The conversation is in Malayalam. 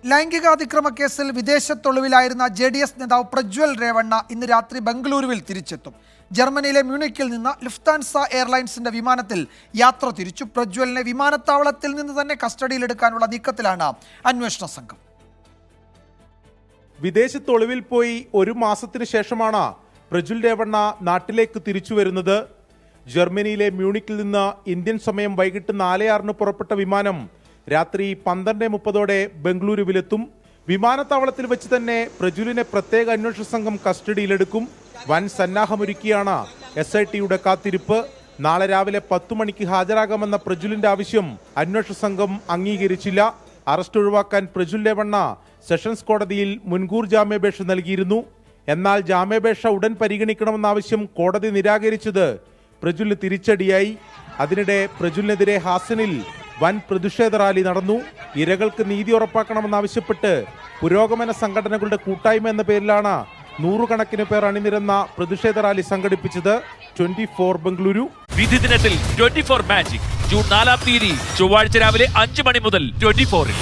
ലൈംഗികാതിക്രമ കേസിൽ വിദേശത്തൊളിവിലായിരുന്ന JDS നേതാവ് പ്രജ്വൽ രേവണ്ണ ഇന്ന് രാത്രി ബംഗളൂരുവിൽ തിരിച്ചെത്തും. ജർമ്മനിയിലെ മ്യൂണിക്കിൽ നിന്ന് ലുഫ്താൻസ എയർലൈൻസിന്റെ വിമാനത്തിൽ യാത്ര തിരിച്ചു. പ്രജ്വലിനെ വിമാനത്താവളത്തിൽ നിന്ന് തന്നെ കസ്റ്റഡിയിലെടുക്കാനുള്ള നീക്കത്തിലാണ് അന്വേഷണ സംഘം. വിദേശത്തൊളിവിൽ പോയി ഒരു മാസത്തിന് ശേഷമാണ് പ്രജ്വൽ രേവണ്ണ നാട്ടിലേക്ക് തിരിച്ചു വരുന്നത്. ജർമ്മനിയിലെ മ്യൂണിക്കിൽ നിന്ന് ഇന്ത്യൻ സമയം വൈകിട്ട് 4:06 പുറപ്പെട്ട വിമാനം രാത്രി 12:30 ബംഗളൂരുവിലെത്തും. വിമാനത്താവളത്തിൽ വെച്ച് തന്നെ പ്രജ്വലിനെ പ്രത്യേക അന്വേഷണ സംഘം കസ്റ്റഡിയിലെടുക്കും. വൻ സന്നാഹമൊരുക്കിയാണ് SITയുടെ കാത്തിരിപ്പ്. നാളെ രാവിലെ 10 മണിക്ക് ഹാജരാകാമെന്ന പ്രജ്വലിന്റെ ആവശ്യം അന്വേഷണ സംഘം അംഗീകരിച്ചില്ല. അറസ്റ്റ് ഒഴിവാക്കാൻ പ്രജ്വൽ രേവണ്ണ സെഷൻസ് കോടതിയിൽ മുൻകൂർ ജാമ്യാപേക്ഷ നൽകിയിരുന്നു. എന്നാൽ ജാമ്യാപേക്ഷ ഉടൻ പരിഗണിക്കണമെന്ന ആവശ്യം കോടതി നിരാകരിച്ചത് പ്രജ്വലിന് തിരിച്ചടിയായി. അതിനിടെ പ്രജ്വലിനെതിരെ ഹാസനിൽ വൻ പ്രതിഷേധ റാലി നടന്നു. ഇരകൾക്ക് നീതി ഉറപ്പാക്കണമെന്നാവശ്യപ്പെട്ട് പുരോഗമന സംഘടനകളുടെ കൂട്ടായ്മ എന്ന പേരിലാണ് നൂറുകണക്കിന് പേർ അണിനിരന്ന പ്രതിഷേധ റാലി സംഘടിപ്പിച്ചത്. 24 ബംഗളൂരു. വിധി ദിനത്തിൽ 24 മാജിക് ജൂൺ 4 ചൊവ്വാഴ്ച രാവിലെ 5 മണി മുതൽ 24-ൽ.